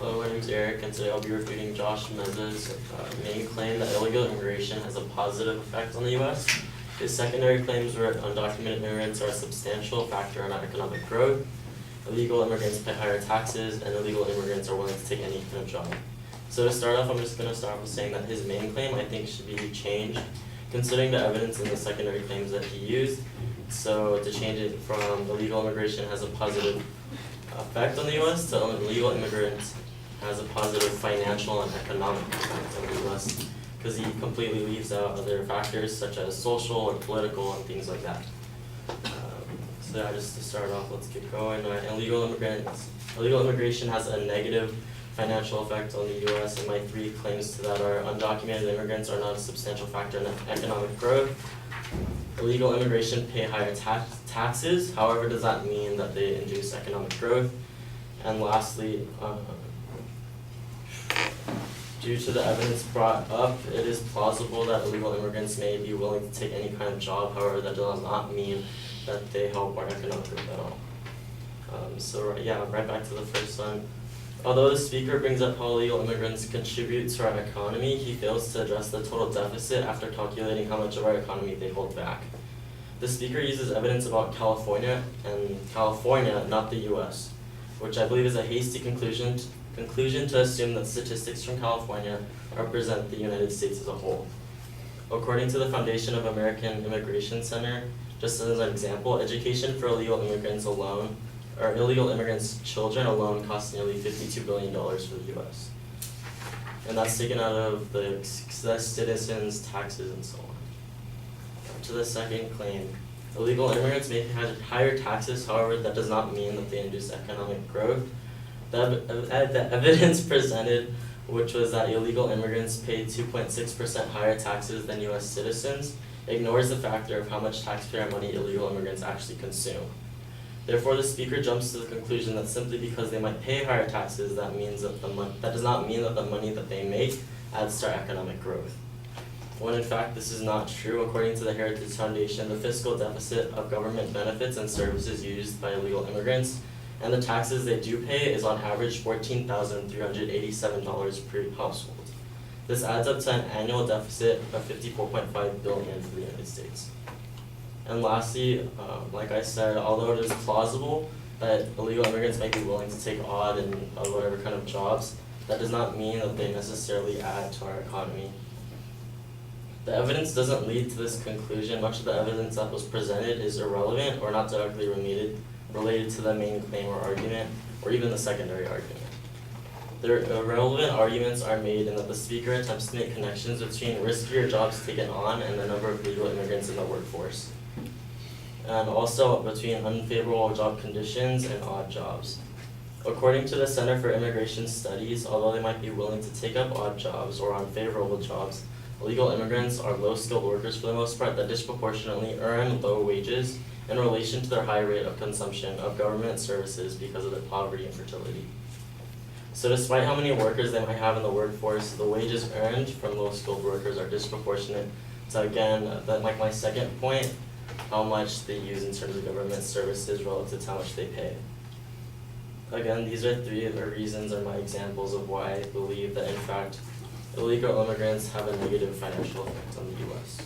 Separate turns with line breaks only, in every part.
Hello, my name is Eric, and today I'll be refuting Josh Meza's main claim that illegal immigration has a positive effect on the U.S. His secondary claims were undocumented immigrants are a substantial factor in our economic growth, illegal immigrants pay higher taxes, and illegal immigrants are willing to take any kind of job. So to start off, I'm just going to start with saying that his main claim, I think, should be changed, considering the evidence in the secondary claims that he used. So to change it from illegal immigration has a positive effect on the U.S. to illegal immigrants has a positive financial and economic effect on the U.S. because he completely leaves out other factors such as social or political and things like that. So yeah, just to start off, let's get going. Illegal immigration has a negative financial effect on the U.S. and my three claims to that are undocumented immigrants are not a substantial factor in economic growth. Illegal immigration pay higher taxes, however does that mean that they induce economic growth? And lastly, due to the evidence brought up, it is plausible that illegal immigrants may be willing to take any kind of job, however that does not mean that they help our economic growth at all. Right back to the first one. Although the speaker brings up how illegal immigrants contribute to our economy, he fails to address the total deficit after calculating how much of our economy they hold back. The speaker uses evidence about California, not the U.S., which I believe is a hasty conclusion to assume that statistics from California represent the United States as a whole. According to the Foundation of American Immigration Center, just as an example, education for illegal immigrants children alone costs nearly $52 billion for the U.S. And that's taken out of the citizens' taxes and so on. To the second claim, illegal immigrants may have higher taxes, however, that does not mean that they induce economic growth. The evidence presented, which was that illegal immigrants paid 2.6% higher taxes than U.S. citizens, ignores the factor of how much taxpayer money illegal immigrants actually consume. Therefore, the speaker jumps to the conclusion that simply because they might pay higher taxes, that does not mean that the money that they make adds to our economic growth. When in fact this is not true. According to the Heritage Foundation, the fiscal deficit of government benefits and services used by illegal immigrants and the taxes they do pay is on average $14,387 per household. This adds up to an annual deficit of $54.5 billion for the United States. And lastly, like I said, although it is plausible that illegal immigrants might be willing to take odd and whatever kind of jobs, that does not mean that they necessarily add to our economy. The evidence doesn't lead to this conclusion. Much of the evidence that was presented is irrelevant or not directly related to the main claim or argument, or even the secondary argument. The irrelevant arguments are made in that the speaker attempts to make connections between riskier jobs taken on and the number of legal immigrants in the workforce, and also between unfavorable job conditions and odd jobs. According to the Center for Immigration Studies, although they might be willing to take up odd jobs or unfavorable jobs, illegal immigrants are low-skilled workers for the most part that disproportionately earn low wages in relation to their high rate of consumption of government services because of their poverty and fertility. So despite how many workers they might have in the workforce, the wages earned from low-skilled workers are disproportionate to, again, like my second point, how much they use in terms of government services relative to how much they pay. Again, these are three of the reasons or my examples of why I believe that in fact illegal immigrants have a negative financial effect on the U.S.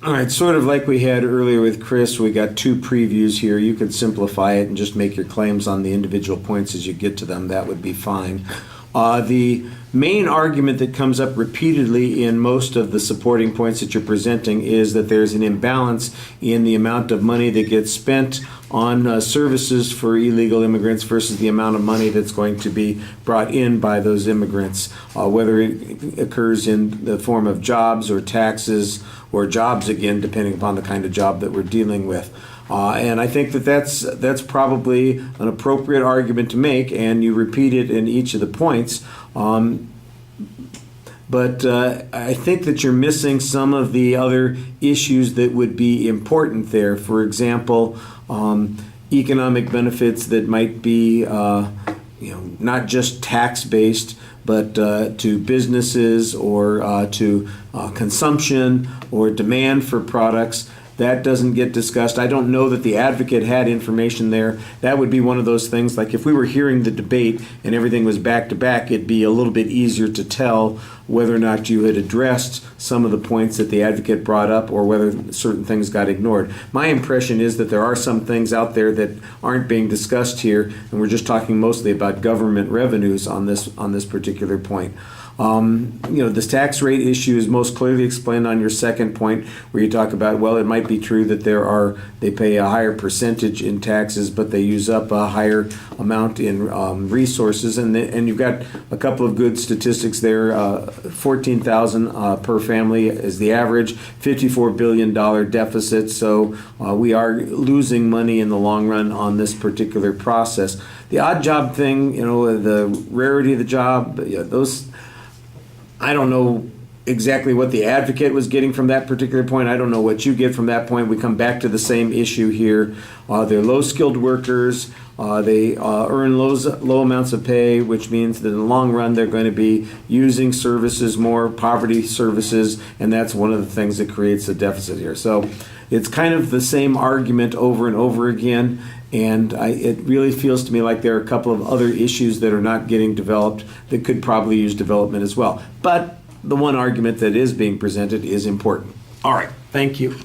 All right, sort of like we had earlier with Chris, we got two previews here. You could simplify it and just make your claims on the individual points as you get to them. That would be fine. The main argument that comes up repeatedly in most of the supporting points that you're presenting is that there's an imbalance in the amount of money that gets spent on services for illegal immigrants versus the amount of money that's going to be brought in by those immigrants, whether it occurs in the form of jobs or taxes or jobs again, depending upon the kind of job that we're dealing with. And I think that that's probably an appropriate argument to make, and you repeat it in each of the points. But I think that you're missing some of the other issues that would be important there. For example, economic benefits that might be not just tax-based, but to businesses or to consumption or demand for products. That doesn't get discussed. I don't know that the advocate had information there. That would be one of those things, like if we were hearing the debate and everything was back to back, it'd be a little bit easier to tell whether or not you had addressed some of the points that the advocate brought up or whether certain things got ignored. My impression is that there are some things out there that aren't being discussed here, and we're just talking mostly about government revenues on this particular point. This tax rate issue is most clearly explained on your second point, where you talk about, well, it might be true that they pay a higher percentage in taxes, but they use up a higher amount in resources, and you've got a couple of good statistics there. $14,000 per family is the average, $54 billion deficit. So we are losing money in the long run on this particular process. The odd job thing, the rarity of the job, those. I don't know exactly what the advocate was getting from that particular point. I don't know what you get from that point. We come back to the same issue here. They're low-skilled workers. They earn low amounts of pay, which means that in the long run they're going to be using services more, poverty services, and that's one of the things that creates the deficit here. So it's kind of the same argument over and over again. And it really feels to me like there are a couple of other issues that are not getting developed that could probably use development as well. But the one argument that is being presented is important. All right, thank you.